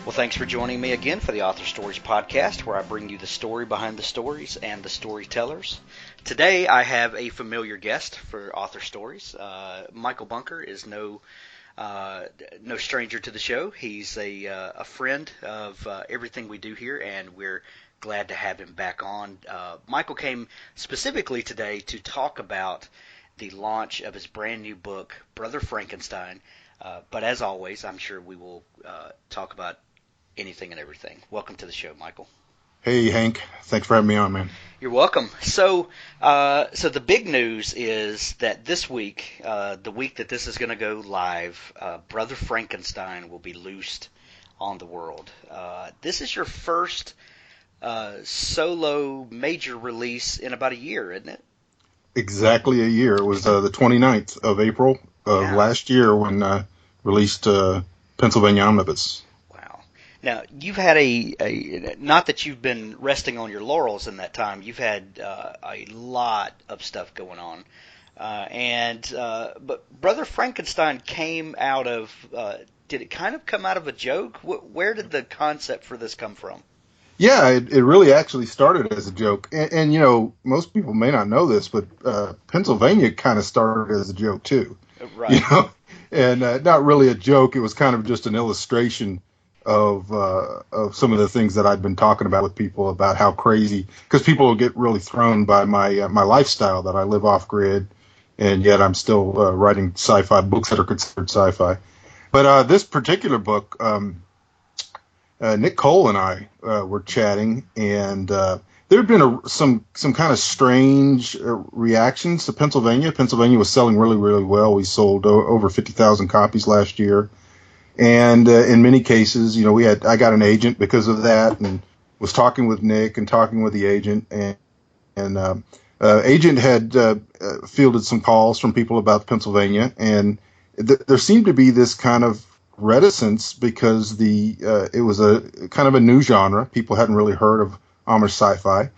Well, thanks for joining me again for the Author Stories podcast, where I bring you the story behind the stories and the storytellers. Today, I have a familiar guest for Author Stories. Michael Bunker is no stranger to the show. He's a friend of everything we do here, and we're glad to have him back on. Michael came specifically today to talk about the launch of his brand new book, Brother Frankenstein. But as always, I'm sure we will talk about anything and everything. Welcome to the show, Michael. Hey, Hank. Thanks for having me on, man. You're welcome. So the big news is that this week, the week that this is going to go live, Brother Frankenstein will be loosed on the world. This is your first solo major release in about a year, isn't it? Exactly a year. It was the 29th of April of last year when I released Pennsylvania Omnibus. Now, you've had not that you've been resting on your laurels in that time, you've had a lot of stuff going on. But Brother Frankenstein came out of, did it kind of come out of a joke? Where did the concept for this come from? Yeah, it really actually started as a joke. And you know, most people may not know this, but Pennsylvania kind of started as a joke, too. Right. You know? And not really a joke. It was kind of just an illustration of some of the things that I'd been talking about with people about how crazy, because people will get really thrown by my lifestyle that I live off grid, and yet I'm still writing sci-fi books that are considered sci-fi. But this particular book, Nick Cole and I were chatting, and there had been some kind of strange reactions to Pennsylvania. Pennsylvania was selling really, really well. We sold over 50,000 copies last year. And in many cases, you know, I got an agent because of that, and was talking with Nick and talking with the agent, and agent had fielded some calls from people about Pennsylvania, and there seemed to be this kind of reticence because it was a kind of a new genre. People hadn't really heard of Amish sci-fi.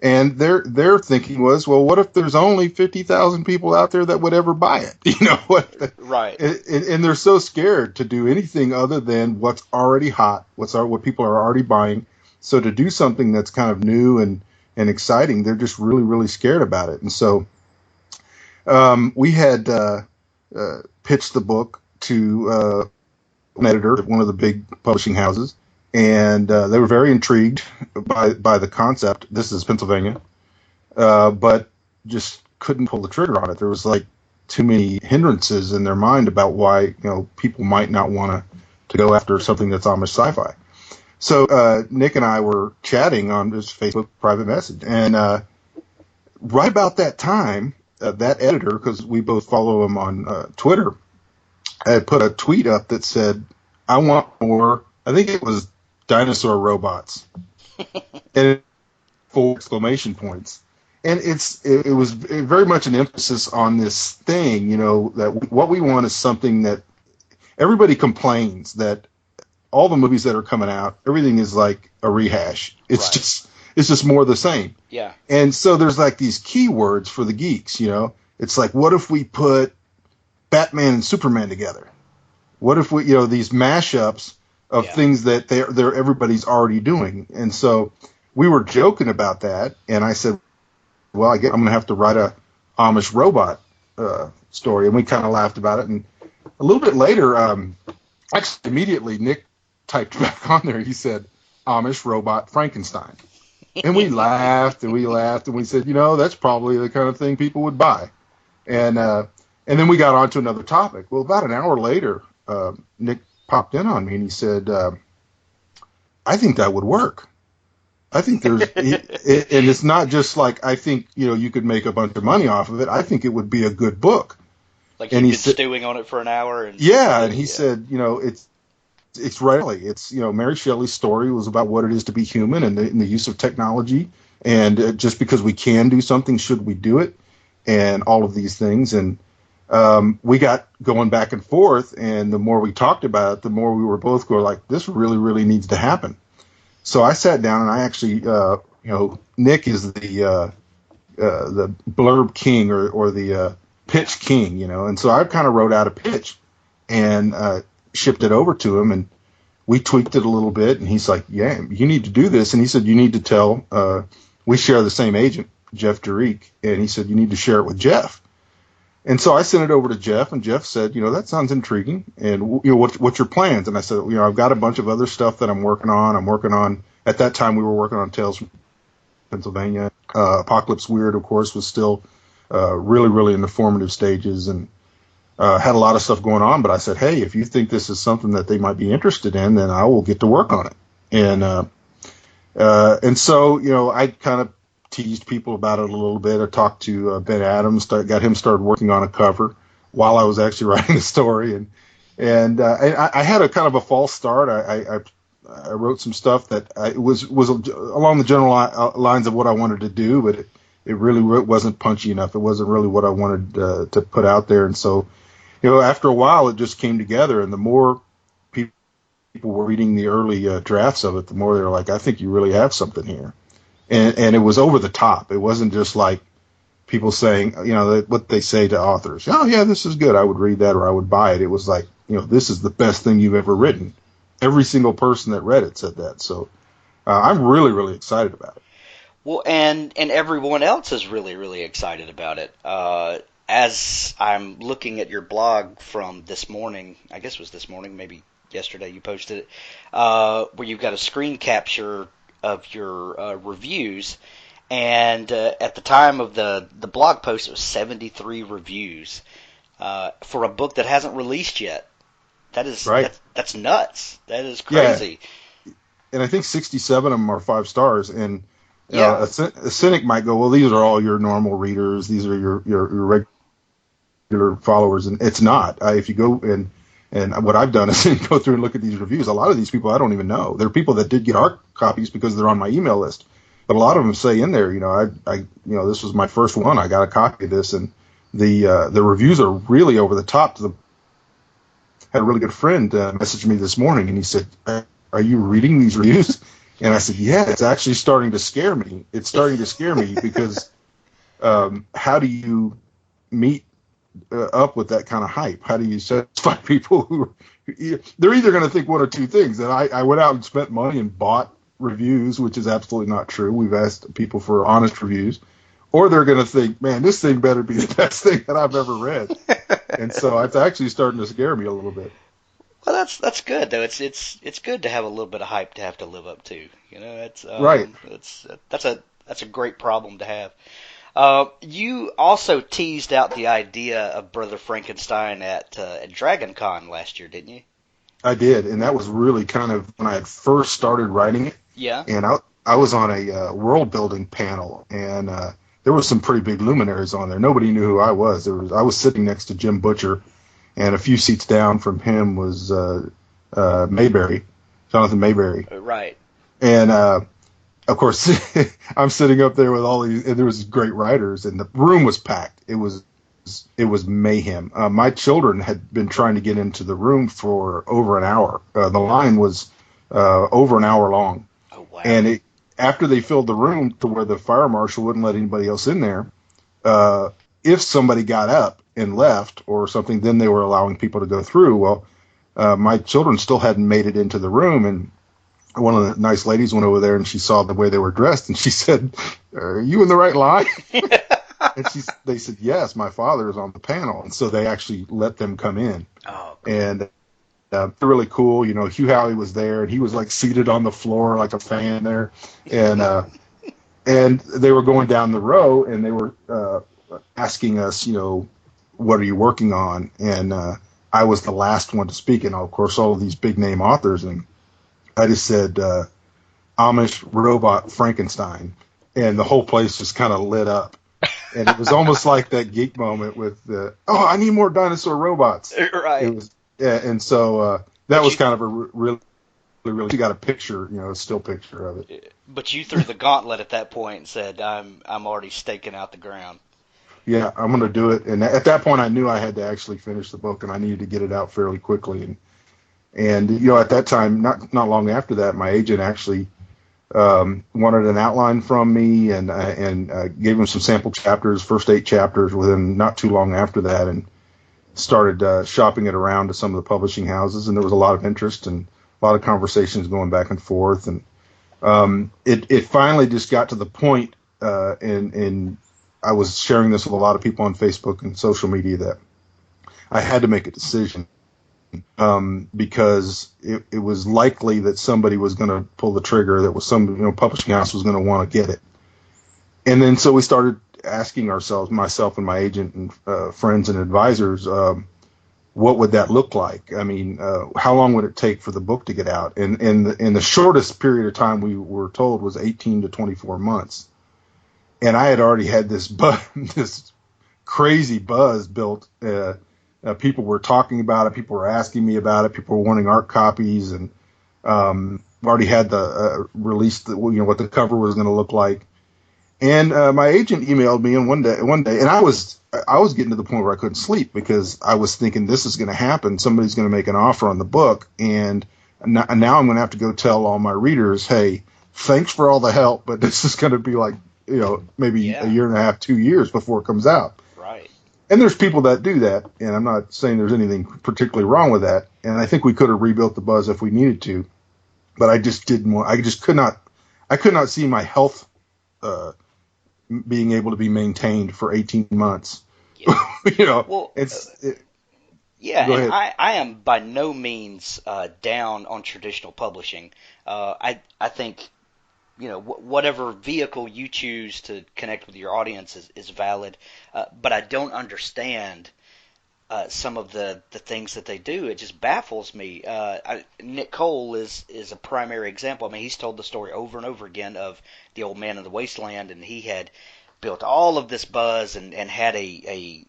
And their thinking was, well, what if there's only 50,000 people out there that would ever buy it? You know what? Right. And they're so scared to do anything other than what's already hot, what people are already buying. So to do something that's kind of new and exciting, they're just really, really scared about it. And so we had pitched the book to an editor at one of the big publishing houses. And they were very intrigued by the concept. This is Pennsylvania, but just couldn't pull the trigger on it. There was like too many hindrances in their mind about why people might not want to go after something that's Amish sci-fi. So Nick and I were chatting on this Facebook private message, and right about that time, that editor, because we both follow him on Twitter, had put a tweet up that said, "I want more." I think it was dinosaur robots, and 4 exclamation points. And it was very much an emphasis on this thing, that what we want is something that everybody complains that all the movies that are coming out, everything is like a rehash. It's just more the same. Yeah. And so there's like these keywords for the geeks, It's like, what if we put Batman and Superman together? What if we, these mashups of things that they're everybody's already doing. And so we were joking about that, and I said, well, I guess I'm going to have to write a Amish robot story. And we kind of laughed about it. And a little bit later, actually immediately, Nick typed back on there. He said, Amish robot Frankenstein. And we laughed, and we said, that's probably the kind of thing people would buy. And then we got on to another topic. Well, about an hour later, Nick popped in on me and he said, I think that would work. I think and it's not just like, I think, you could make a bunch of money off of it. I think it would be a good book. Like you've been stewing on it for an hour. And he said, it's right. It's, Mary Shelley's story was about what it is to be human and the use of technology. And just because we can do something, should we do it? And all of these things. And we got going back and forth, and the more we talked about it, the more we were both going like, this really, really needs to happen. So I sat down, and I actually, Nick is the blurb king or the pitch king, and so I kind of wrote out a pitch and shipped it over to him, and we tweaked it a little bit, and he's like, yeah, you need to do this. And he said, you need to tell, we share the same agent, Jeff Derek, and he said, you need to share it with Jeff. And so I sent it over to Jeff, and Jeff said, that sounds intriguing. And, what's your plans? And I said, I've got a bunch of other stuff that I'm working on. At that time, we were working on Tales from Pennsylvania. Apocalypse Weird, of course, was still really, really in the formative stages, and had a lot of stuff going on. But I said, hey, if you think this is something that they might be interested in, then I will get to work on it. And so, I kind of teased people about it a little bit. I talked to Ben Adams, got him started working on a cover while I was actually writing the story, and I had a kind of a false start. I wrote some stuff that was along the general lines of what I wanted to do, but it really wasn't punchy enough. It wasn't really what I wanted to put out there, and so after a while it just came together, and the more people were reading the early drafts of it, the more they were like, I think you really have something here. And it was over the top. It wasn't just like people saying, what they say to authors. Oh, yeah, this is good. I would read that or I would buy it. It was like, this is the best thing you've ever written. Every single person that read it said that. So I'm really, really excited about it. Well, and everyone else is really, really excited about it. As I'm looking at your blog from this morning, I guess it was this morning, maybe yesterday you posted it, where you've got a screen capture of your reviews, and at the time of the blog post, it was 73 reviews for a book that hasn't released yet. That is right. That's nuts. That is crazy. Yeah. And I think 67 of them are 5 stars. And a cynic might go, well, these are all your normal readers. These are your regular followers, and it's not. If you go and what I've done is go through and look at these reviews. A lot of these people I don't even know. There are people that did get our copies because they're on my email list. But a lot of them say in there, this was my first one. I got a copy of this, and the reviews are really over the top. I had a really good friend message me this morning, and he said, "Are you reading these reviews?" And I said, "Yeah, it's actually starting to scare me. It's starting to scare me because how do you meet up with that kind of hype? How do you satisfy people who they're either going to think one or two things, that I went out and spent money and bought reviews, which is absolutely not true. We've asked people for honest reviews, or they're going to think, man, this thing better be the best thing that I've ever read." And so it's actually starting to scare me a little bit. Well, that's good though. It's good to have a little bit of hype to have to live up to. It's right. That's a great problem to have. You also teased out the idea of Brother Frankenstein at Dragon Con last year, didn't you? I did, and that was really kind of when I had first started writing it. Yeah. And I was on a world building panel, and there were some pretty big luminaries on there. Nobody knew who I was. I was sitting next to Jim Butcher, and a few seats down from him was Mayberry, Jonathan Mayberry. Right. And of course, I'm sitting up there with all these, and there was great writers, and the room was packed. It was mayhem. My children had been trying to get into the room for over an hour. The line was over an hour long. Oh, wow. And after they filled the room to where the fire marshal wouldn't let anybody else in there, if somebody got up and left or something, then they were allowing people to go through. Well, my children still hadn't made it into the room, and one of the nice ladies went over there and she saw the way they were dressed, and she said, "Are you in the right line?" And they said, "Yes, my father is on the panel." And so they actually let them come in. Oh, cool. And really cool. Hugh Howey was there, and he was like seated on the floor like a fan there. And and they were going down the row, and they were asking us, what are you working on? And I was the last one to speak, and of course all of these big name authors, and I just said Amish robot Frankenstein, and the whole place just kind of lit up. And it was almost like that geek moment with I need more dinosaur robots. Right. It was, and so that was kind of a really, really. You got a picture, a still picture of it. But you threw the gauntlet at that point and said, "I'm already staking out the ground." Yeah, I'm going to do it. And at that point, I knew I had to actually finish the book, and I needed to get it out fairly quickly. And at that time, not long after that, my agent actually wanted an outline from me, and gave him some sample chapters, first 8 chapters, within not too long after that, and started shopping it around to some of the publishing houses, and there was a lot of interest, and a lot of conversations going back and forth, and it finally just got to the point, and I was sharing this with a lot of people on Facebook and social media, that I had to make a decision, because it was likely that somebody was going to pull the trigger, that was some publishing house was going to want to get it. And then so we started asking ourselves, myself and my agent and friends and advisors, what would that look like? I mean, how long would it take for the book to get out? And the shortest period of time we were told was 18 to 24 months. And I had already had this this crazy buzz built. People were talking about it. People were asking me about it. People were wanting art copies, and already had the released what the cover was going to look like. And my agent emailed me, and one day, and I was getting to the point where I couldn't sleep, because I was thinking, this is going to happen. Somebody's going to make an offer on the book, and now I'm going to have to go tell all my readers, hey, thanks for all the help, but this is going to be like, maybe a year and a half, 2 years before it comes out. Right. And there's people that do that, and I'm not saying there's anything particularly wrong with that. And I think we could have rebuilt the buzz if we needed to, but I just didn't want. I just could not see my health being able to be maintained for 18 months. Yeah. Well, and I am by no means down on traditional publishing. I think, whatever vehicle you choose to connect with your audience is valid, but I don't understand some of the things that they do. It just baffles me. Nick Cole is a primary example. I mean, he's told the story over and over again of the old man in the wasteland, and he had built all of this buzz and had a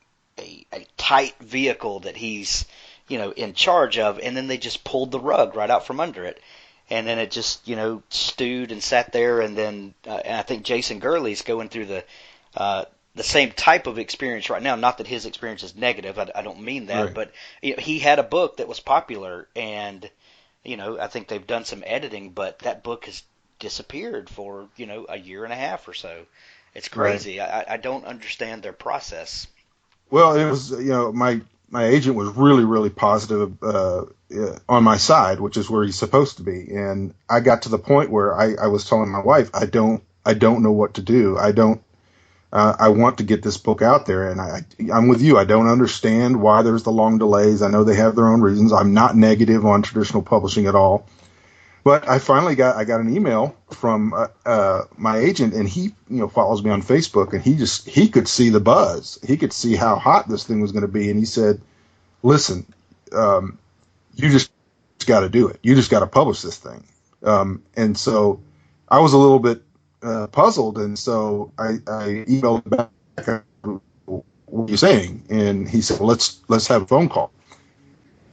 tight vehicle that he's in charge of, and then they just pulled the rug right out from under it, and then it just stewed and sat there, and then and I think Jason Gurley's going through the same type of experience right now. Not that his experience is negative. I don't mean that, right. But he had a book that was popular, and I think they've done some editing, but that book has disappeared for a year and a half or so. It's crazy. Right. I don't understand their process. Well, it was my agent was really, really positive on my side, which is where he's supposed to be, and I got to the point where I was telling my wife, I don't know what to do. I want to get this book out there, and I'm with you. I don't understand why there's the long delays. I know they have their own reasons. I'm not negative on traditional publishing at all. But I finally got an email from my agent, and he follows me on Facebook, and he could see the buzz. He could see how hot this thing was going to be, and he said, listen, you just got to do it. You just got to publish this thing. And so I was a little bit puzzled, and so I emailed him back, what are you saying? And he said, well, let's have a phone call.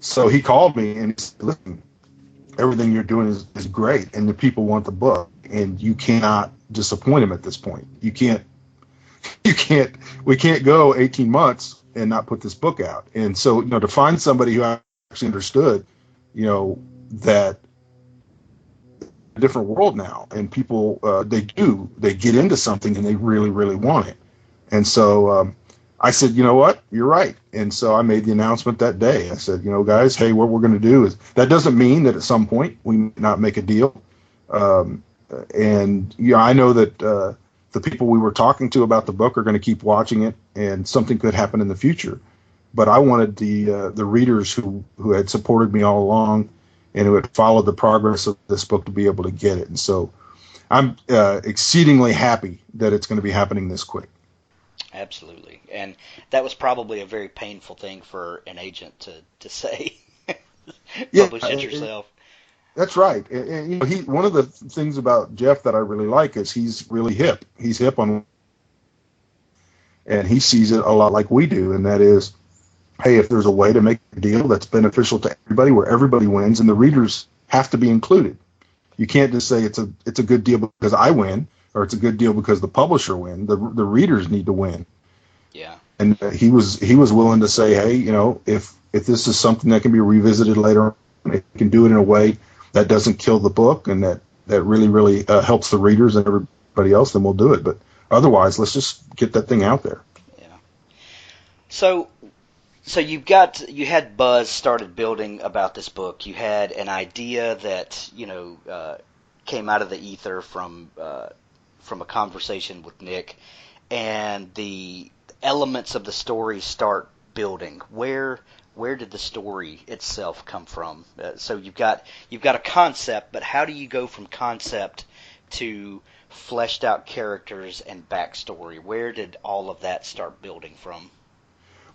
So he called me, and he said, listen, everything you're doing is great, and the people want the book, and you cannot disappoint them at this point. We can't go 18 months and not put this book out. And so, to find somebody who actually understood, that a different world now, and people, they get into something and they really, really want it. And so, I said, you know what, you're right. And so I made the announcement that day. I said, guys, hey, what we're going to do is, that doesn't mean that at some point we may not make a deal. And I know that the people we were talking to about the book are going to keep watching it, and something could happen in the future. But I wanted the readers who had supported me all along and who had followed the progress of this book to be able to get it. And so I'm exceedingly happy that it's going to be happening this quick. Absolutely. And that was probably a very painful thing for an agent to say. Publish it yourself. That's right. And one of the things about Jeff that I really like is he's really hip. He's hip on, and he sees it a lot like we do, and that is, hey, if there's a way to make a deal that's beneficial to everybody, where everybody wins, and the readers have to be included. You can't just say it's a good deal because I win, or it's a good deal because the publisher win. The readers need to win. Yeah. And he was willing to say, hey, if this is something that can be revisited later on, it can do it in a way that doesn't kill the book, and that really, really helps the readers and everybody else, then we'll do it. But otherwise, let's just get that thing out there. Yeah. So So you had buzz started building about this book. You had an idea that came out of the ether from a conversation with Nick, and the elements of the story start building. Where did the story itself come from? So you've got a concept, but how do you go from concept to fleshed out characters and backstory? Where did all of that start building from?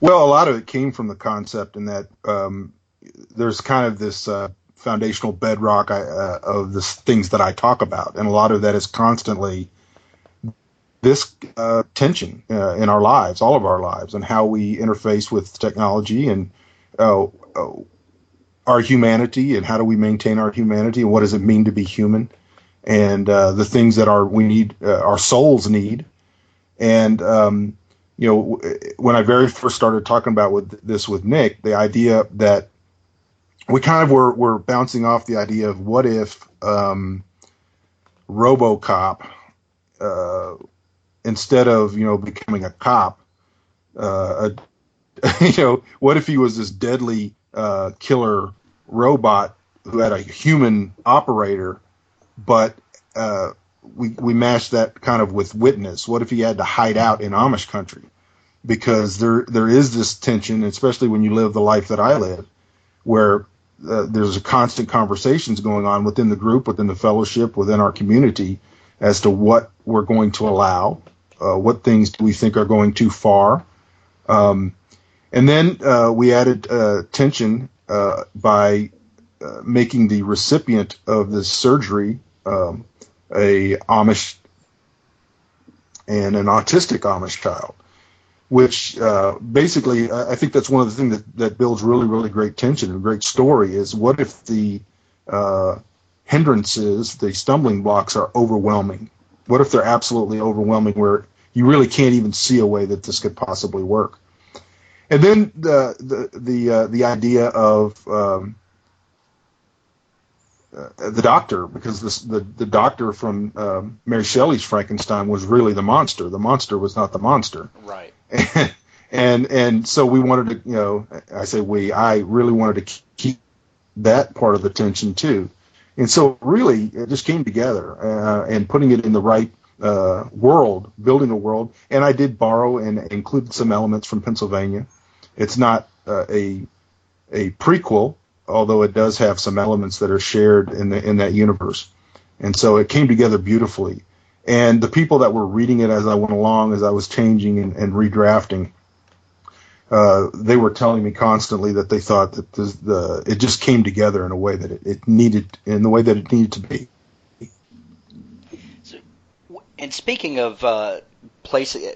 Well, a lot of it came from the concept in that there's kind of this foundational bedrock of the things that I talk about, and a lot of that is constantly this tension in our lives, all of our lives, and how we interface with technology and our humanity, and how do we maintain our humanity, and what does it mean to be human, and the things that we need, our souls need, and when I very first started talking about with Nick, the idea that we kind of were bouncing off the idea of what if RoboCop, instead of becoming a cop, what if he was this deadly killer robot who had a human operator, but we mashed that kind of with witness. What if he had to hide out in Amish country? Because there is this tension, especially when you live the life that I live, where there's a constant conversations going on within the group, within the fellowship, within our community, as to what we're going to allow, what things do we think are going too far. And then we added tension by making the recipient of this surgery a Amish and an autistic Amish child, which basically I think that's one of the things that builds really, really great tension and great story is what if the hindrances, the stumbling blocks are overwhelming? What if they're absolutely overwhelming where you really can't even see a way that this could possibly work? And then the idea of the doctor, because the doctor from Mary Shelley's Frankenstein was really the monster. The monster was not the monster. Right. And so we wanted to, I really wanted to keep that part of the tension too. And so really it just came together and putting it in the right world, building a world. And I did borrow and include some elements from Pennsylvania. It's not a prequel, although it does have some elements that are shared in that universe. And so it came together beautifully. And the people that were reading it as I went along, as I was changing and redrafting, they were telling me constantly that they thought that it just came together in a way that it needed to be. So, and speaking of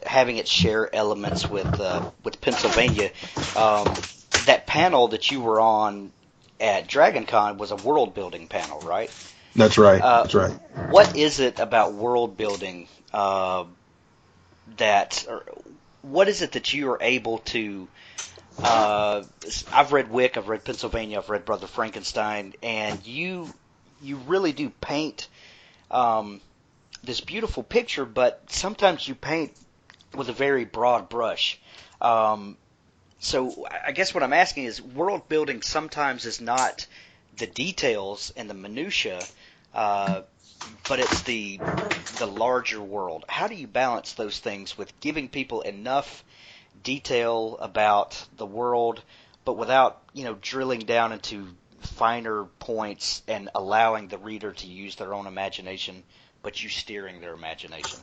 having it share elements with Pennsylvania, that panel that you were on at DragonCon was a world building panel, right? That's right. That's right. What is it about world building what is it that you are able to? I've read Wick, I've read Pennsylvania, I've read Brother Frankenstein, and you really do paint this beautiful picture, but sometimes you paint with a very broad brush. So I guess what I'm asking is, world building sometimes is not the details and the minutia, but it's the larger world. How do you balance those things with giving people enough detail about the world, but without drilling down into finer points and allowing the reader to use their own imagination, but you steering their imagination?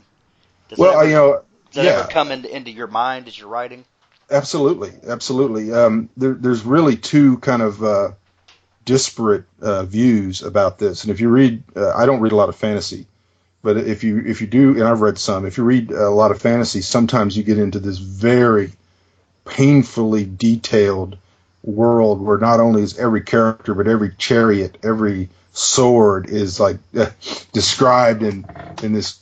Does that ever come into your mind as you're writing? Absolutely. There's really two kind of disparate views about this. And if you read, I don't read a lot of fantasy, but if you do, and I've read some, if you read a lot of fantasy, sometimes you get into this very painfully detailed world where not only is every character, but every chariot, every sword is like described in this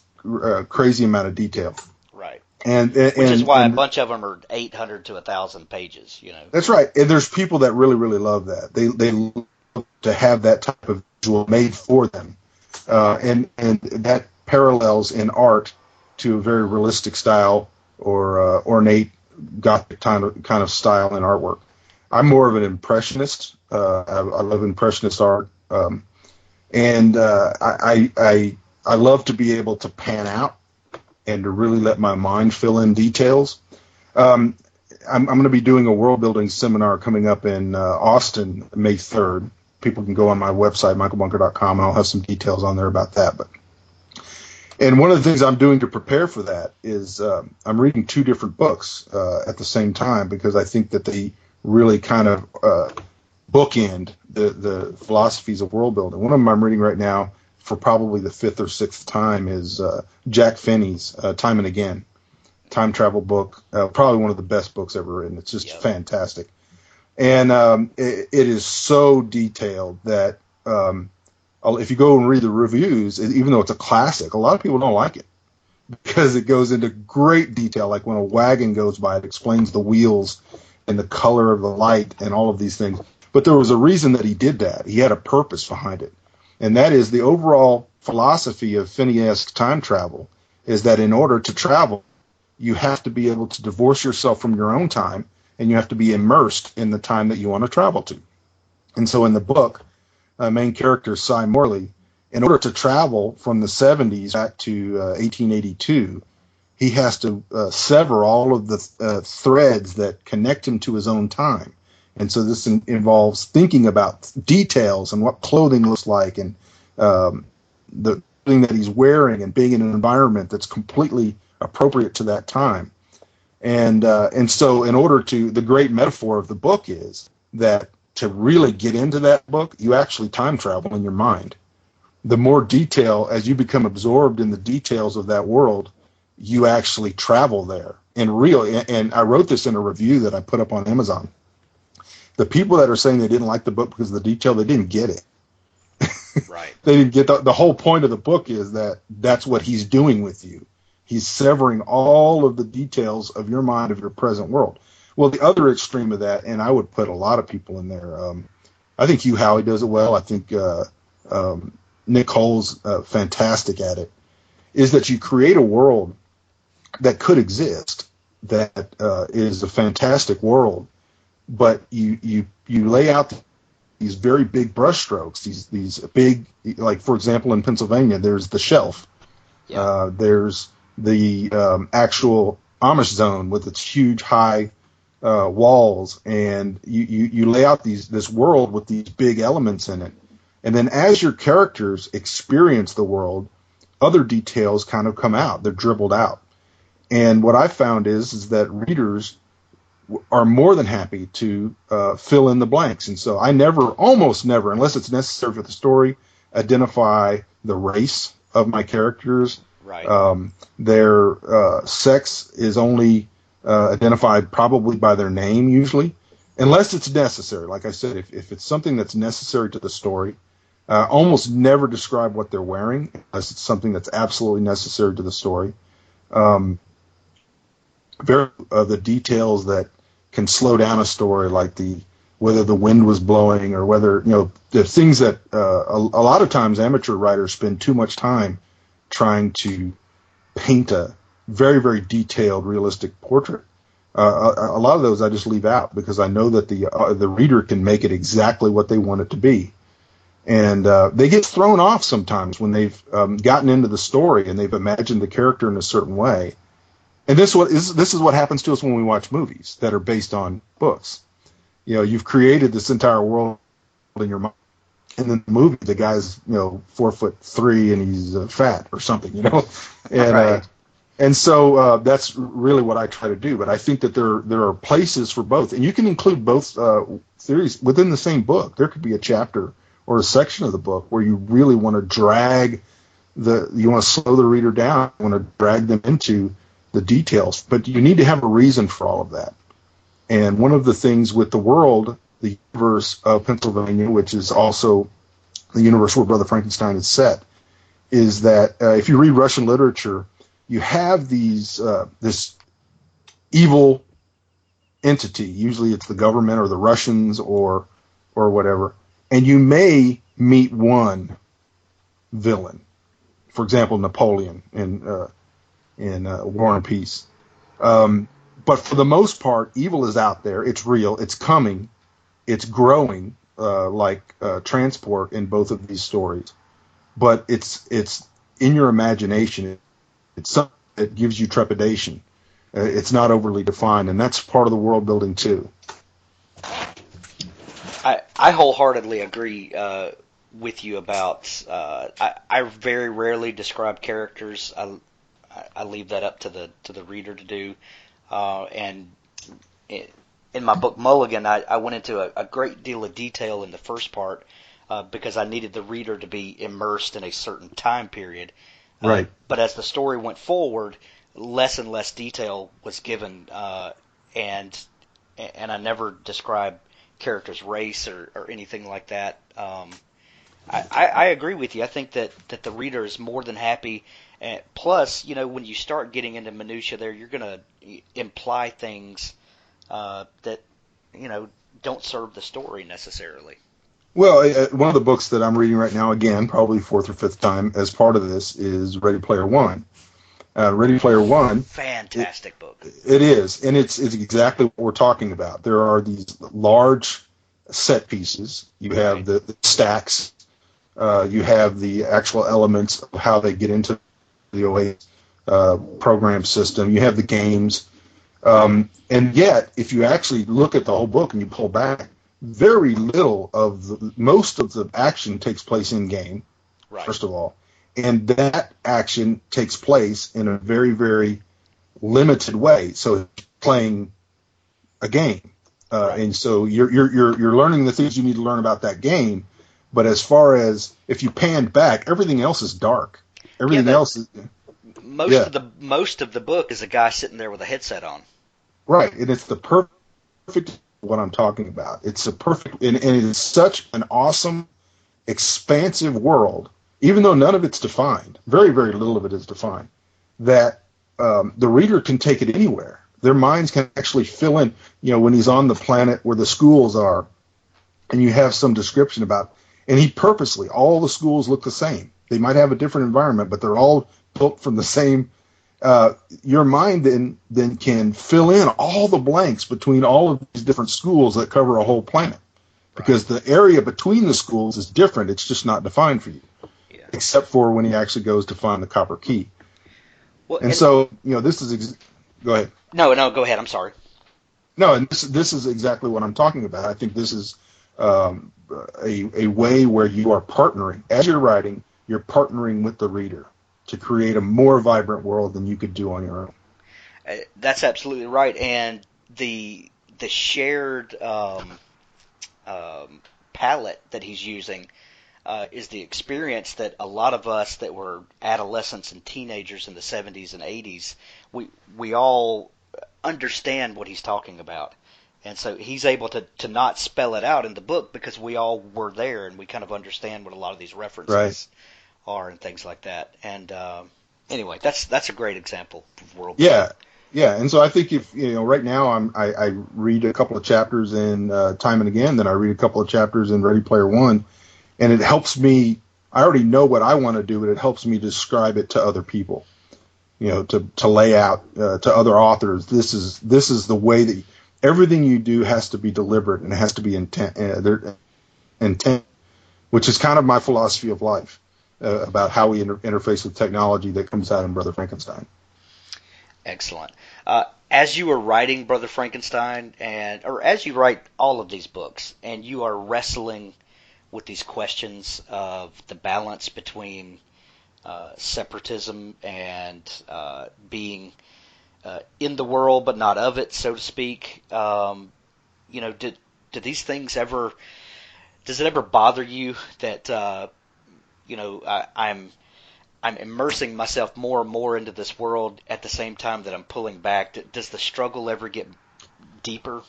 crazy amount of detail. Right. Which is why a bunch of them are 800 to 1,000 pages. That's right. And there's people that really, really love that. They love to have that type of visual made for them, and that parallels in art to a very realistic style or ornate Gothic kind of style in artwork. I'm more of an impressionist. I love impressionist art, and I love to be able to pan out and to really let my mind fill in details. I'm going to be doing a world building seminar coming up in Austin, May 3rd. People can go on my website, michaelbunker.com, and I'll have some details on there about that. And one of the things I'm doing to prepare for that is I'm reading two different books at the same time, because I think that they really kind of bookend the philosophies of world building. One of them I'm reading right now for probably the fifth or sixth time is Jack Finney's Time and Again. Time travel book, probably one of the best books ever written. It's just fantastic. And it is so detailed that if you go and read the reviews, even though it's a classic, a lot of people don't like it because it goes into great detail. Like when a wagon goes by, it explains the wheels and the color of the light and all of these things. But there was a reason that he did that. He had a purpose behind it. And that is the overall philosophy of Finney-esque time travel is that in order to travel, you have to be able to divorce yourself from your own time, and you have to be immersed in the time that you want to travel to. And so in the book, main character, Cy Morley, in order to travel from the 70s back to 1882, he has to sever all of the threads that connect him to his own time. And so this involves thinking about details and what clothing looks like and the thing that he's wearing and being in an environment that's completely appropriate to that time. And so in order to, the great metaphor of the book is that to really get into that book, you actually time travel in your mind. The more detail, as you become absorbed in the details of that world, you actually travel there. And I wrote this in a review that I put up on Amazon. The people that are saying they didn't like the book because of the detail, they didn't get it. Right. They didn't get the whole point of the book is that that's what he's doing with you. He's severing all of the details of your mind, of your present world. Well, the other extreme of that, and I would put a lot of people in there, I think Hugh Howey does it well. I think Nick Cole's fantastic at it, is that you create a world that could exist, that is a fantastic world, but you lay out these very big brushstrokes, these big, like, for example, in Pennsylvania, there's the Shelf. Yeah. There's the actual Amish zone with its huge high walls, and you lay out this world with these big elements in it. And then as your characters experience the world, other details kind of come out. They're dribbled out. And what I found is that readers are more than happy to fill in the blanks. And so I almost never, unless it's necessary for the story, identify the race of my characters. Right. Their sex is only identified probably by their name usually, unless it's necessary. Like I said, if it's something that's necessary to the story, almost never describe what they're wearing unless it's something that's absolutely necessary to the story. The details that can slow down a story, like whether the wind was blowing or whether, the things that a lot of times amateur writers spend too much time trying to paint a very, very detailed, realistic portrait. A lot of those I just leave out because I know that the reader can make it exactly what they want it to be. And they get thrown off sometimes when they've gotten into the story and they've imagined the character in a certain way. And this is what happens to us when we watch movies that are based on books. You've created this entire world in your mind. And in the movie, the guy's 4'3" and he's fat or something, and right. And so that's really what I try to do. But I think that there are places for both, and you can include both theories within the same book. There could be a chapter or a section of the book where you really want to you want to slow the reader down, you want to drag them into the details, but you need to have a reason for all of that. And one of the things with the world, the universe of Pennsylvania, which is also the universe where Brother Frankenstein is set, is that if you read Russian literature, you have this evil entity. Usually it's the government or the Russians or whatever, and you may meet one villain. For example, Napoleon in War and Peace. But for the most part, evil is out there. It's real. It's coming. it's growing like transport in both of these stories, but it's in your imagination. It's something that gives you trepidation. It's not overly defined, and that's part of the world building too. I wholeheartedly agree with you about. I very rarely describe characters. I leave that up to the reader to do. And in my book Mulligan, I went into a great deal of detail in the first part because I needed the reader to be immersed in a certain time period. Right. But as the story went forward, less and less detail was given, and I never described character's race or anything like that. I agree with you. I think that the reader is more than happy. Plus, when you start getting into minutia there, you're going to imply things that, don't serve the story necessarily. Well, one of the books that I'm reading right now, again, probably fourth or fifth time as part of this, is Ready Player One. Ready Player One. Fantastic book. It is, and it's exactly what we're talking about. There are these large set pieces. You have the stacks. You have the actual elements of how they get into the OA program system. You have the games. And yet, if you actually look at the whole book and you pull back, very little of most of the action takes place in game, first of all. And that action takes place in a very, very limited way. So it's playing a game. And so you're learning the things you need to learn about that game. But as far as if you panned back, everything else is dark. Everything else is most of the book is a guy sitting there with a headset on. Right, and it's the perfect what I'm talking about. It's a perfect, and it is such an awesome, expansive world, even though none of it's defined. Very, very little of it is defined. That the reader can take it anywhere. Their minds can actually fill in. When he's on the planet where the schools are, and you have some description about, and he purposely, all the schools look the same. They might have a different environment, but they're all built from the same. Your mind then can fill in all the blanks between all of these different schools that cover a whole planet, because the area between the schools is different. It's just not defined for you, except for when he actually goes to find the copper key. Well, and so this is go ahead. No, go ahead. I'm sorry. No, and this is exactly what I'm talking about. I think this is a way where you are partnering. As you're writing, you're partnering with the reader to create a more vibrant world than you could do on your own. That's absolutely right. And the shared palette that he's using is the experience that a lot of us that were adolescents and teenagers in the 70s and 80s, we all understand what he's talking about. And so he's able to not spell it out in the book because we all were there and we kind of understand what a lot of these references are and things like that. And anyway, that's a great example of world building. Yeah. And so I think if right now I read a couple of chapters in Time and Again, then I read a couple of chapters in Ready Player One, and it helps me. I already know what I want to do, but it helps me describe it to other people. To lay out to other authors. This is the way that everything you do has to be deliberate and it has to be intent, which is kind of my philosophy of life about how we interface with technology that comes out in Brother Frankenstein. Excellent. As you are writing Brother Frankenstein, or as you write all of these books, and you are wrestling with these questions of the balance between separatism and being in the world but not of it, so to speak. Do these things ever? Does it ever bother you that I'm immersing myself more and more into this world at the same time that I'm pulling back? Does the struggle ever get deeper?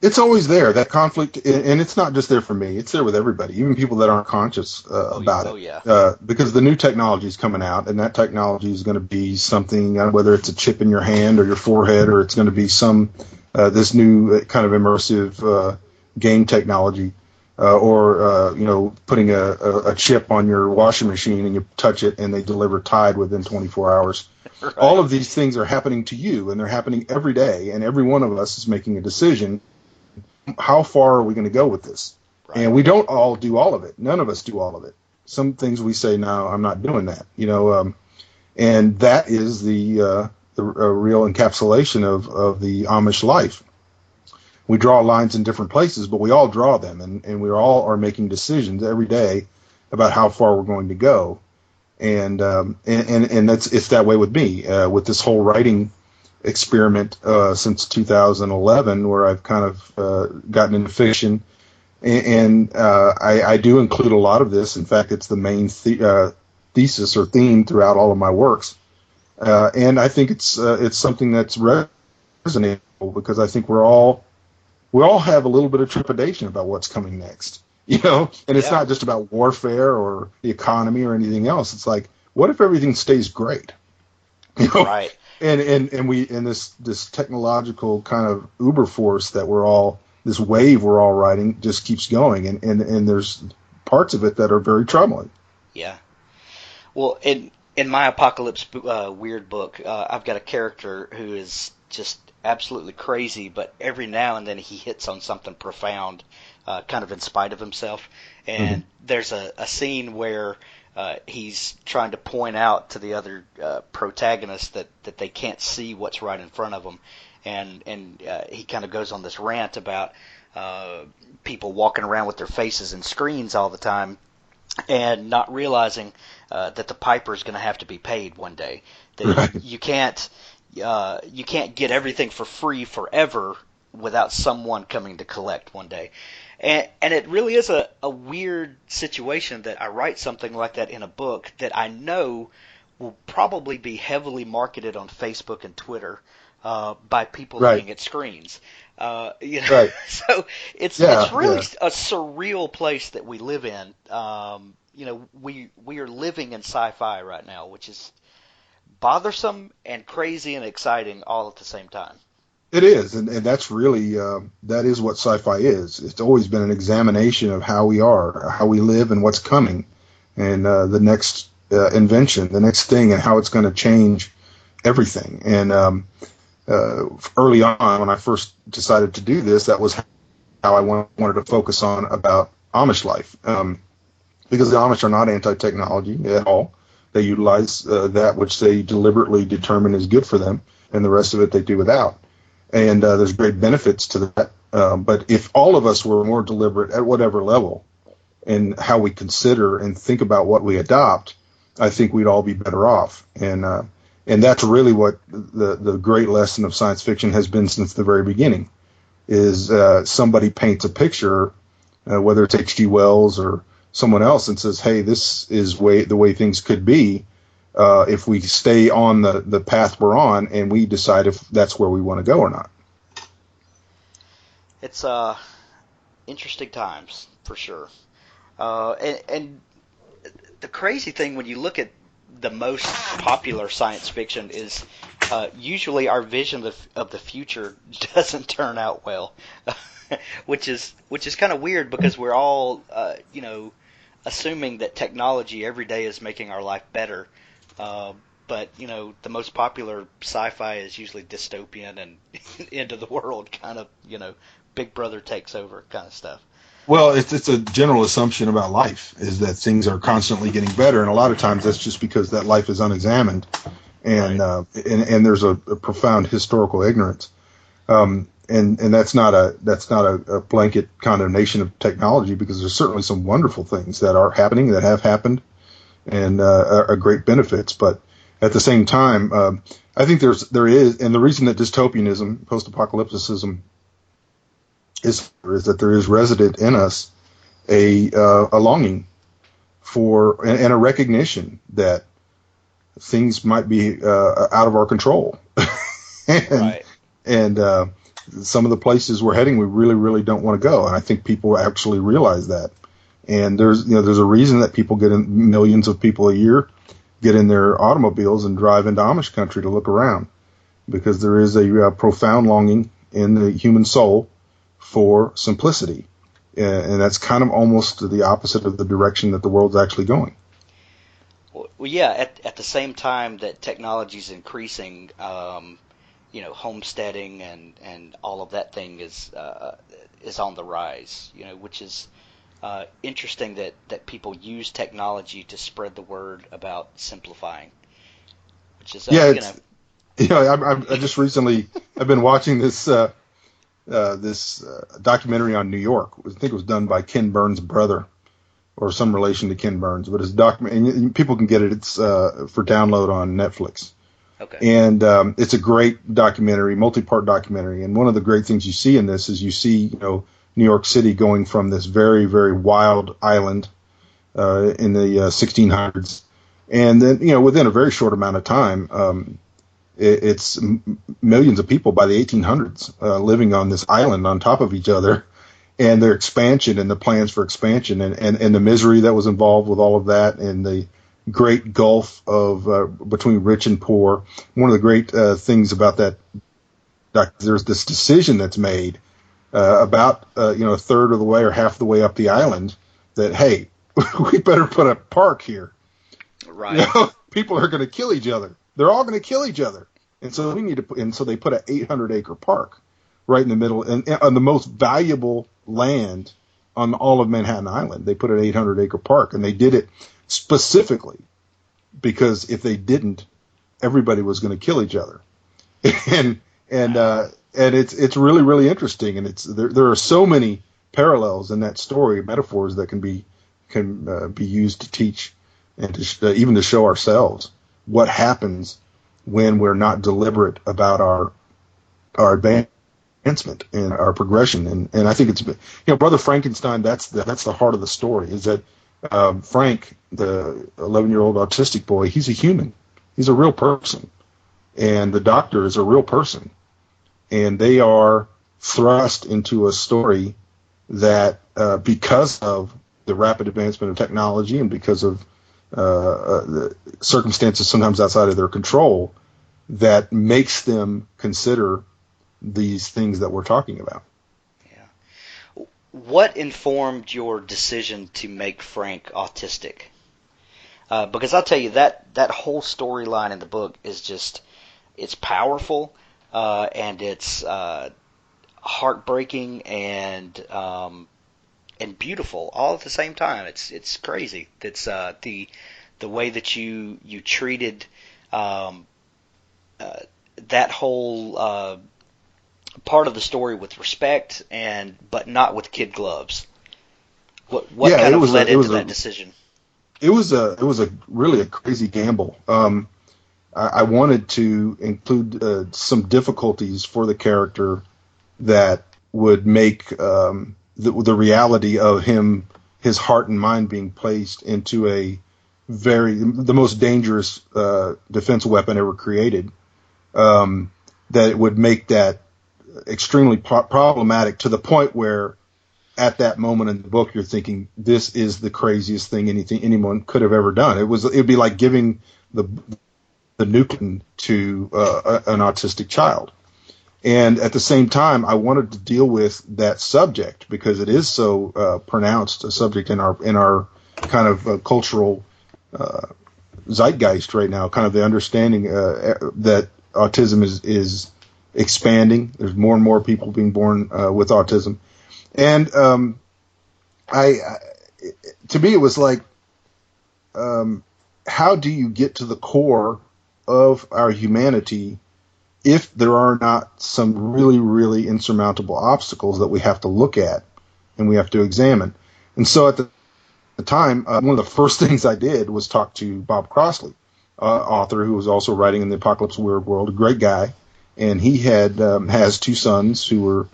It's always there, that conflict, and it's not just there for me. It's there with everybody, even people that aren't conscious about it. Yeah. Because the new technology is coming out, and that technology is going to be something, whether it's a chip in your hand or your forehead, or it's going to be this new kind of immersive game technology, or putting a chip on your washing machine and you touch it and they deliver Tide within 24 hours. Right. All of these things are happening to you, and they're happening every day, and every one of us is making a decision. how far are we going to go with this? Right. And we don't all do all of it. None of us do all of it. Some things we say, no, I'm not doing that. And that is the real encapsulation of the Amish life. We draw lines in different places, but we all draw them, and we all are making decisions every day about how far we're going to go. And it's that way with me, with this whole writing experiment since 2011, where I've kind of gotten into fiction, and I do include a lot of this. In fact, it's the main thesis or theme throughout all of my works, and I think it's something that's resonating because I think we all have a little bit of trepidation about what's coming next. And it's not just about warfare or the economy or anything else. It's like, what if everything stays great? Right. And we in this technological kind of uber force that this wave we're all riding just keeps going, and there's parts of it that are very troubling. Yeah. Well, in my Apocalypse Weird book, I've got a character who is just absolutely crazy, but every now and then he hits on something profound, kind of in spite of himself. And there's a scene where he's trying to point out to the other protagonists that they can't see what's right in front of them, and he kind of goes on this rant about people walking around with their faces in screens all the time and not realizing that the piper is going to have to be paid one day. That you can't get everything for free forever without someone coming to collect one day. And it really is a weird situation that I write something like that in a book that I know will probably be heavily marketed on Facebook and Twitter by people looking at screens. Right. So it's really a surreal place that we live in. We are living in sci-fi right now, which is bothersome and crazy and exciting all at the same time. It is, and that's really that is what sci-fi is. It's always been an examination of how we are, how we live, and what's coming, and the next invention, the next thing, and how it's going to change everything. And early on, when I first decided to do this, that was how I wanted to focus on about Amish life, because the Amish are not anti-technology at all. They utilize that which they deliberately determine is good for them, and the rest of it they do without. And there's great benefits to that. But if all of us were more deliberate at whatever level in how we consider and think about what we adopt, I think we'd all be better off. And that's really what the great lesson of science fiction has been since the very beginning, is somebody paints a picture, whether it's H.G. Wells or someone else, and says, hey, this is the way things could be. If we stay on the path we're on, and we decide if that's where we want to go or not. It's interesting times, for sure. And the crazy thing when you look at the most popular science fiction is usually our vision of the future doesn't turn out well, which is kind of weird because we're all, assuming that technology every day is making our life better. But, the most popular sci-fi is usually dystopian and end of the world kind of, Big Brother takes over kind of stuff. Well, it's a general assumption about life is that things are constantly getting better, and a lot of times that's just because that life is unexamined, and and there's a profound historical ignorance, and that's not a blanket condemnation of technology, because there's certainly some wonderful things that are happening, that have happened, and are great benefits, but at the same time, I think there is, and the reason that dystopianism, post-apocalypticism, is that there is resident in us a longing for and a recognition that things might be out of our control, and some of the places we're heading we really, really don't want to go, and I think people actually realize that. And there's a reason that people millions of people a year get in their automobiles and drive into Amish country to look around, because there is a profound longing in the human soul for simplicity, and that's kind of almost the opposite of the direction that the world's actually going. Well, yeah. At the same time that technology is increasing, homesteading and all of that thing is on the rise. Which is interesting that people use technology to spread the word about simplifying. Which is Yeah, I just recently I've been watching this documentary on New York. I think it was done by Ken Burns' brother or some relation to Ken Burns, but it's and people can get it. It's for download on Netflix. Okay. And it's a great documentary, multi-part documentary. And one of the great things you see in this is you see, New York City going from this very, very wild island in the 1600s, and then within a very short amount of time, it's millions of people by the 1800s living on this island on top of each other, and their expansion and the plans for expansion and the misery that was involved with all of that, and the great gulf of between rich and poor. One of the great things about that, there's this decision that's made about a third of the way or half the way up the island that, hey, we better put a park here. Right. People are going to kill each other. They're all going to kill each other, and so we need to. And so they put an 800-acre park right in the middle, and on the most valuable land on all of Manhattan Island. They put an 800-acre park, and they did it specifically because if they didn't, everybody was going to kill each other. and it's really, really interesting, and there are so many parallels in that story, metaphors that can be used to teach and to even to show ourselves what happens when we're not deliberate about our advancement and our progression. And I think it's Brother Frankenstein. That's the heart of the story. Is that Frank, the 11-year-old autistic boy, he's a human. He's a real person, and the doctor is a real person, and they are thrust into a story that because of the rapid advancement of technology and because of the circumstances sometimes outside of their control, that makes them consider these things that we're talking about. Yeah. What informed your decision to make Frank autistic? Because I'll tell you that whole storyline in the book is it's powerful, and it's heartbreaking and beautiful all at the same time. It's crazy. It's the way that you treated that whole part of the story with respect, but not with kid gloves. What kind of led into that decision? It was really a crazy gamble. I wanted to include some difficulties for the character that would make the reality of his heart and mind being placed into the most dangerous defense weapon ever created, that it would make that extremely problematic to the point where at that moment in the book you're thinking, this is the craziest thing anyone could have ever done. It'd be like giving the nuke to an autistic child. And at the same time, I wanted to deal with that subject because it is so pronounced a subject in our kind of cultural zeitgeist right now. Kind of the understanding that autism is expanding. There's more and more people being born with autism, and to me, it was like, how do you get to the core of our humanity if there are not some really, really insurmountable obstacles that we have to look at and we have to examine? And so at the time, one of the first things I did was talk to Bob Crossley, author who was also writing in the Apocalypse Weird World, a great guy. And he has two sons who were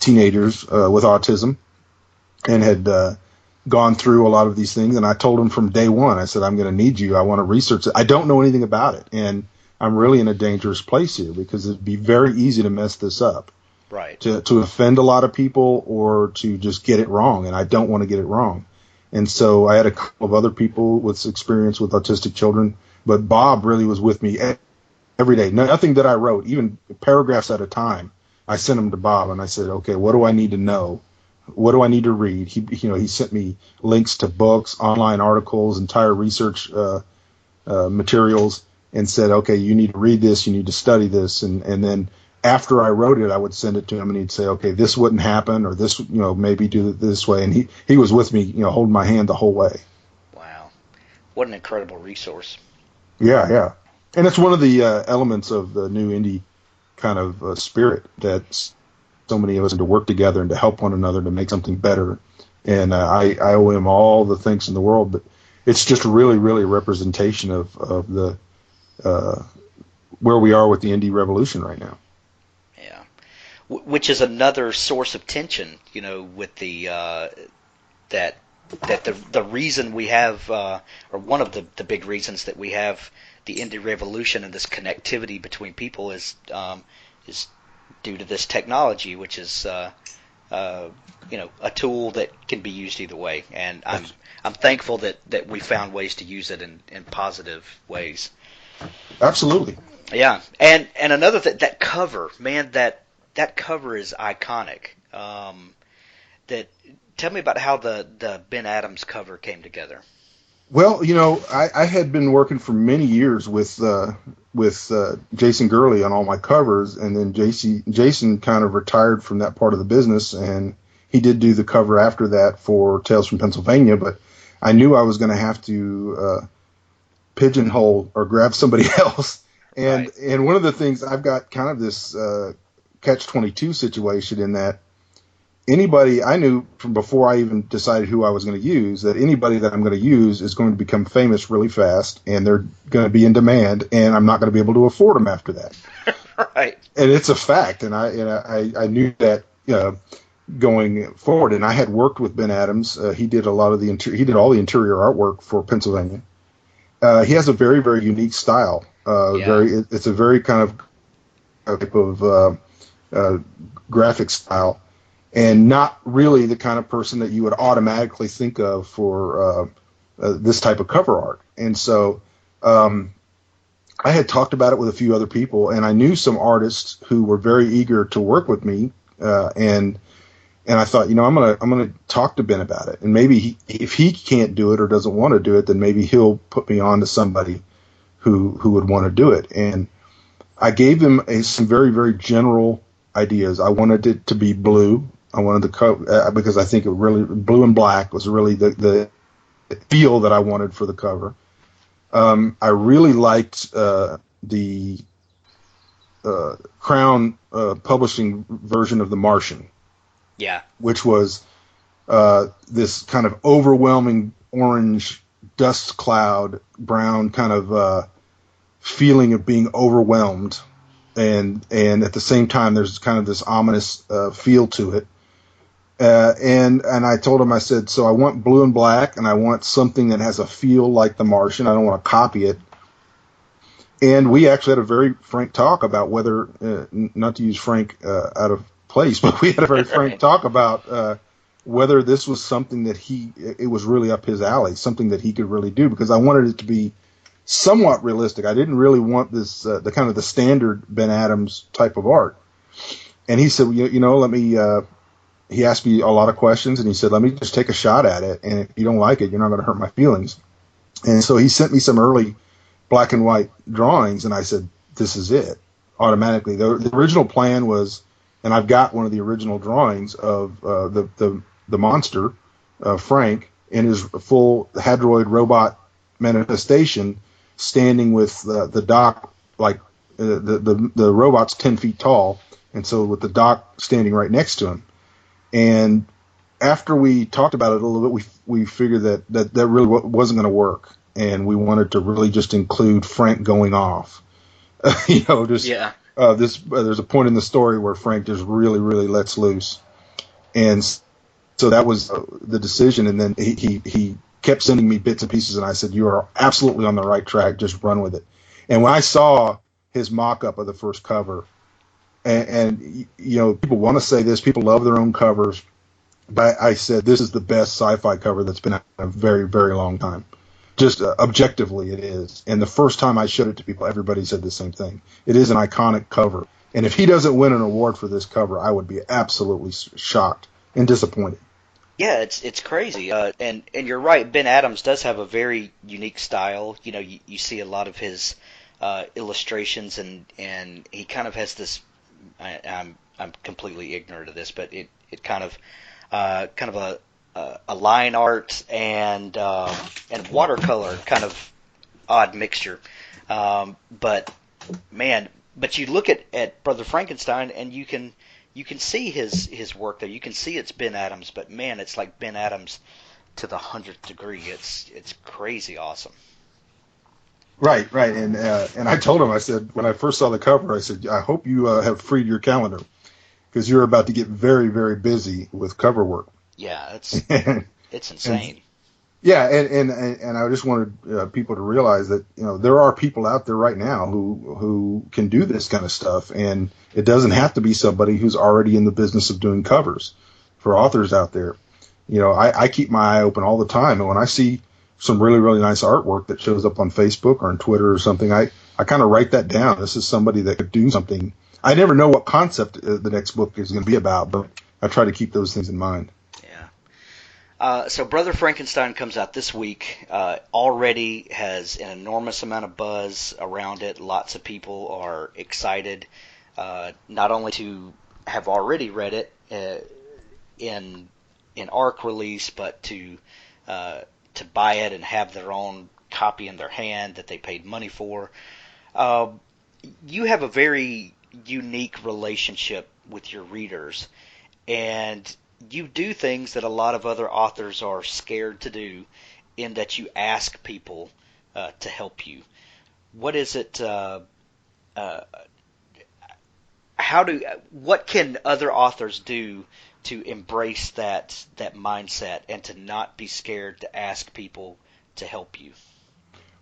teenagers with autism and had gone through a lot of these things. And I told him from day one, I said, I'm going to need you. I want to research it. I don't know anything about it. And I'm really in a dangerous place here because it'd be very easy to mess this up. Right. To offend a lot of people or to just get it wrong. And I don't want to get it wrong. And so I had a couple of other people with experience with autistic children, but Bob really was with me every day. Nothing that I wrote, even paragraphs at a time, I sent them to Bob and I said, okay, what do I need to know? What do I need to read? He sent me links to books, online articles, entire research materials. and said, okay, you need to read this, you need to study this, and then after I wrote it, I would send it to him, and he'd say, okay, this wouldn't happen, or this, maybe do it this way, and he was with me, holding my hand the whole way. Wow. What an incredible resource. Yeah, yeah. And it's one of the elements of the new indie kind of spirit that so many of us to work together and to help one another to make something better. And I owe him all the thanks in the world, but it's just really, really a representation of the where we are with the indie revolution right now. Yeah. Which is another source of tension, with the that the reason we have, or one of the big reasons that we have the indie revolution and this connectivity between people is due to this technology, which is a tool that can be used either way. And I'm thankful that we found ways to use it in positive ways. Absolutely. Yeah, and another that cover, man, that cover is iconic. Tell me about how the Ben Adams cover came together. Well, I had been working for many years with Jason Gurley on all my covers, and then Jason kind of retired from that part of the business, and he did do the cover after that for Tales from Pennsylvania, but I knew I was going to have to pigeonhole or grab somebody else. And Right. And one of the things, I've got kind of this catch-22 situation in that anybody, I knew from before I even decided who I was going to use, that anybody that I'm going to use is going to become famous really fast, and they're going to be in demand, and I'm not going to be able to afford them after that. Right. And it's a fact, and I knew that going forward. And I had worked with Ben Adams. He did a lot of he did all the interior artwork for Pennsylvania. He has a very, very unique style. Yeah. It's a very kind of type of graphic style, and not really the kind of person that you would automatically think of for this type of cover art. And so I had talked about it with a few other people, and I knew some artists who were very eager to work with me, and I thought, I'm gonna talk to Ben about it, and maybe if he can't do it or doesn't want to do it, then maybe he'll put me on to somebody who would want to do it. And I gave him some very, very general ideas. I wanted it to be blue. I wanted the cover because I think it really, blue and black was really the feel that I wanted for the cover. I really liked the Crown publishing version of The Martian. Yeah. Which was this kind of overwhelming orange dust cloud, brown kind of feeling of being overwhelmed, and at the same time there's kind of this ominous feel to it. And I told him, I said, so I want blue and black, and I want something that has a feel like The Martian. I don't want to copy it. And we actually had a very frank talk about whether, not to use frank out of place, but we had a very frank talk about whether this was something that it was really up his alley, something that he could really do, because I wanted it to be somewhat realistic. I didn't really want this, the kind of the standard Ben Adams type of art. And he said, let me, he asked me a lot of questions, and he said, let me just take a shot at it. And if you don't like it, you're not going to hurt my feelings. And so he sent me some early black and white drawings, and I said, this is it, automatically. The original plan was, and I've got one of the original drawings of the monster, Frank, in his full hadroid robot manifestation, standing with the doc, like the robot's 10 feet tall, and so with the doc standing right next to him. And after we talked about it a little bit, we figured that really wasn't going to work, and we wanted to really just include Frank going off. Yeah. There's a point in the story where Frank just really, really lets loose, and so that was the decision. And then he kept sending me bits and pieces, and I said, "You are absolutely on the right track. Just run with it." And when I saw his mock-up of the first cover, and people want to say this, people love their own covers, but I said this is the best sci-fi cover that's been out in a very, very long time. Just objectively, it is. And the first time I showed it to people, everybody said the same thing. It is an iconic cover. And if he doesn't win an award for this cover, I would be absolutely shocked and disappointed. Yeah, it's crazy. And you're right. Ben Adams does have a very unique style. You see a lot of his illustrations, and he kind of has this. I'm completely ignorant of this, but it kind of a line art and watercolor kind of odd mixture. But man, but you look at Brother Frankenstein and you can see his work there. You can see it's Ben Adams, but man, it's like Ben Adams to the 100th degree. It's crazy awesome. Right. And I told him, I said, when I first saw the cover, I said, I hope you have freed your calendar because you're about to get very, very busy with cover work. Yeah, it's insane. And I just wanted people to realize that, you know, there are people out there right now who can do this kind of stuff, and it doesn't have to be somebody who's already in the business of doing covers for authors out there. You know, I keep my eye open all the time, and when I see some really, really nice artwork that shows up on Facebook or on Twitter or something, I kind of write that down. This is somebody that could do something. I never know what concept the next book is going to be about, but I try to keep those things in mind. Yeah. So Brother Frankenstein comes out this week. Already has an enormous amount of buzz around it. Lots of people are excited, not only to have already read it in ARC release, but to buy it and have their own copy in their hand that they paid money for. You have a very unique relationship with your readers, and you do things that a lot of other authors are scared to do, in that you ask people to help you. What is it? What can other authors do to embrace that mindset and to not be scared to ask people to help you?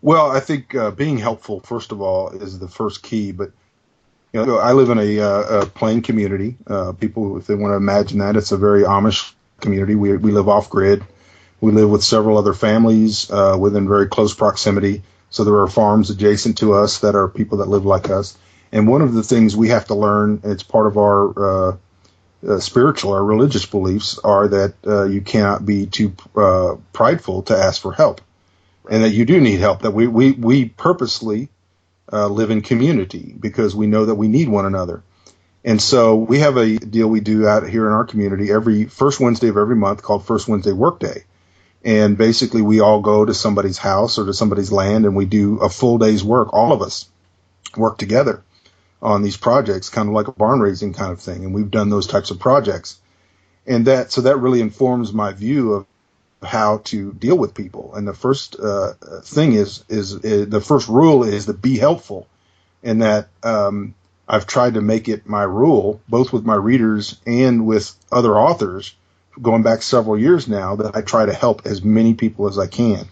Well, I think being helpful, first of all, is the first key. But you know, I live in a plain community. People, if they want to imagine that, it's a very Amish community. We live off grid. We live with several other families within very close proximity. So there are farms adjacent to us that are people that live like us. And one of the things we have to learn, it's part of our spiritual or religious beliefs, are that you cannot be too prideful to ask for help, and that you do need help. That we purposely live in community because we know that we need one another. And so we have a deal we do out here in our community every first Wednesday of every month called First Wednesday Workday. And basically we all go to somebody's house or to somebody's land and we do a full day's work. All of us work together on these projects, kind of like a barn raising kind of thing. And we've done those types of projects. And that really informs my view of how to deal with people. And the first thing is the first rule is to be helpful. And that I've tried to make it my rule, both with my readers and with other authors, going back several years now, that I try to help as many people as I can.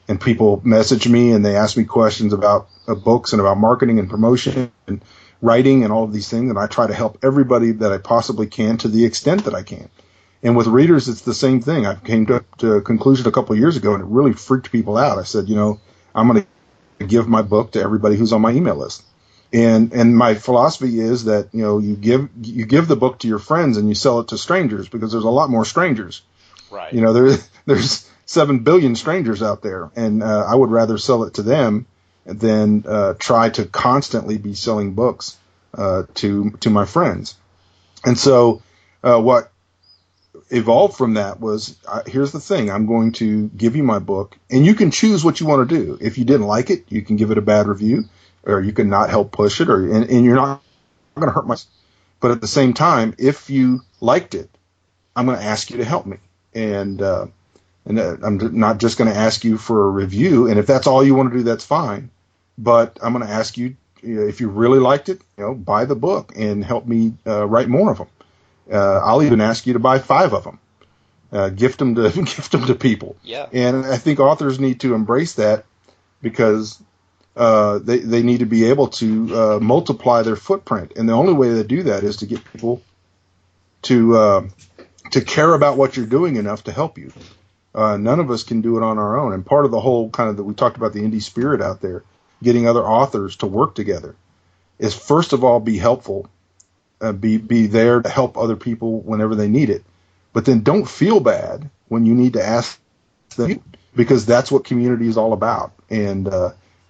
And people message me and they ask me questions about books and about marketing and promotion and writing and all of these things, and I try to help everybody that I possibly can to the extent that I can. And with readers, it's the same thing. I came to a conclusion a couple of years ago, and it really freaked people out. I said, you know, I'm going to give my book to everybody who's on my email list. And my philosophy is that, you know, you give the book to your friends and you sell it to strangers, because there's a lot more strangers. Right. You know, there's 7 billion strangers out there, and I would rather sell it to them than try to constantly be selling books to my friends. And so what evolved from that was, here's the thing, I'm going to give you my book, and you can choose what you want to do. If you didn't like it, you can give it a bad review, or you can not help push it, and you're not going to hurt myself. But at the same time, if you liked it, I'm going to ask you to help me. And I'm not just going to ask you for a review. And if that's all you want to do, that's fine. But I'm going to ask you, if you really liked it, you know, buy the book and help me write more of them. I'll even ask you to buy 5 of them, gift them to people. Yeah. And I think authors need to embrace that, because they need to be able to multiply their footprint. And the only way to do that is to get people to care about what you're doing enough to help you. None of us can do it on our own. And part of the whole kind of that we talked about, the indie spirit out there, getting other authors to work together, is first of all, be helpful, be there to help other people whenever they need it. But then don't feel bad when you need to ask them, because that's what community is all about. And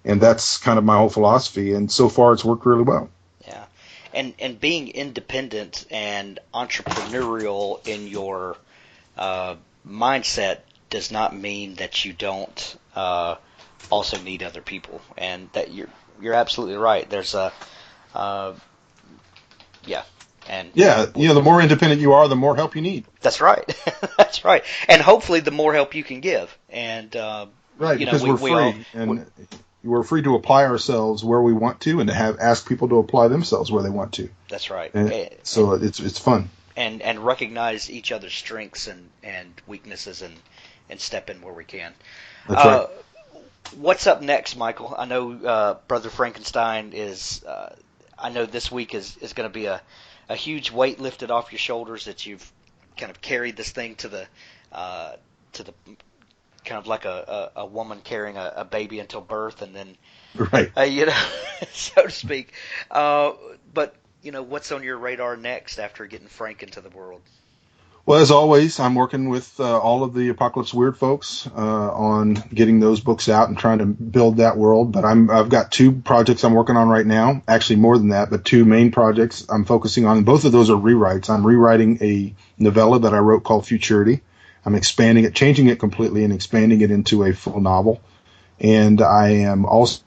And that's kind of my whole philosophy. And so far, it's worked really well. Yeah. And being independent and entrepreneurial in your mindset does not mean that you don't also need other people, and that you're absolutely right. There's a yeah, and Yeah, the more independent you are, the more help you need. that's right. That's right, and hopefully the more help you can give. And Right, because we're free, and we're free to apply ourselves where we want to, and to ask people to apply themselves where they want to. That's right. So it's fun. And recognize each other's strengths and weaknesses, and step in where we can. That's right. What's up next, Michael? I know Brother Frankenstein is. I know this week is going to be a huge weight lifted off your shoulders, that you've kind of carried this thing to the kind of like a woman carrying a baby until birth, and then Right. So to speak. But what's on your radar next after getting Frank into the world? Well, as always, I'm working with all of the Apocalypse Weird folks on getting those books out and trying to build that world. But I've got 2 projects I'm working on right now. Actually, more than that, but 2 main projects I'm focusing on. Both of those are rewrites. I'm rewriting a novella that I wrote called Futurity. I'm expanding it, changing it completely, and expanding it into a full novel. And I am also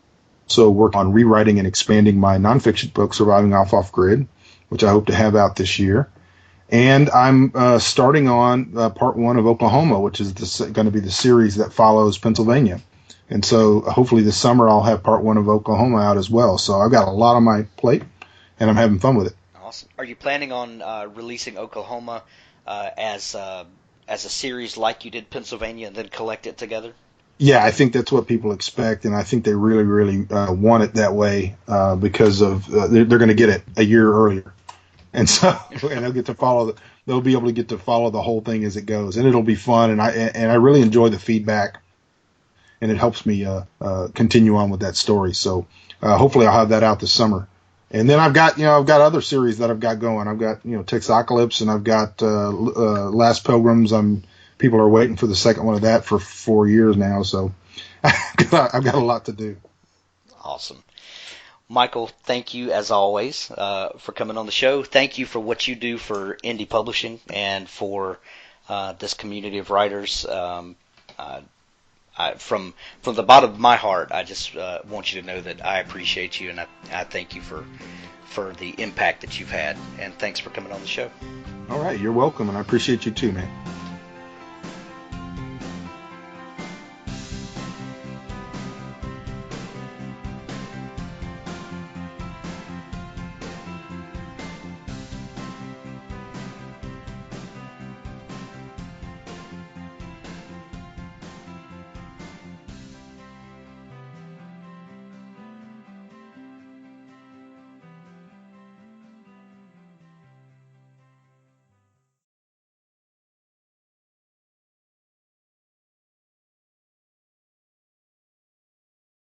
working on rewriting and expanding my nonfiction book, Surviving Off Grid, which I hope to have out this year. And I'm starting on part 1 of Oklahoma, which is going to be the series that follows Pennsylvania. And so hopefully this summer I'll have part 1 of Oklahoma out as well. So I've got a lot on my plate, and I'm having fun with it. Awesome. Are you planning on releasing Oklahoma as a series like you did Pennsylvania, and then collect it together? Yeah, I think that's what people expect, and I think they really, really want it that way because of they're going to get it a year earlier. And so, and they'll be able to get to follow the whole thing as it goes, and it'll be fun. And I really enjoy the feedback, and it helps me continue on with that story. So hopefully I'll have that out this summer. And then I've got other series that I've got going. I've got Texocalypse, and I've got Last Pilgrims. People are waiting for the second one of that for 4 years now. So I've got a lot to do. Awesome. Michael, thank you as always for coming on the show. Thank you for what you do for indie publishing and for this community of writers. From the bottom of my heart, I just want you to know that I appreciate you, and I thank you for the impact that you've had. And thanks for coming on the show. All right, you're welcome, and I appreciate you too, man.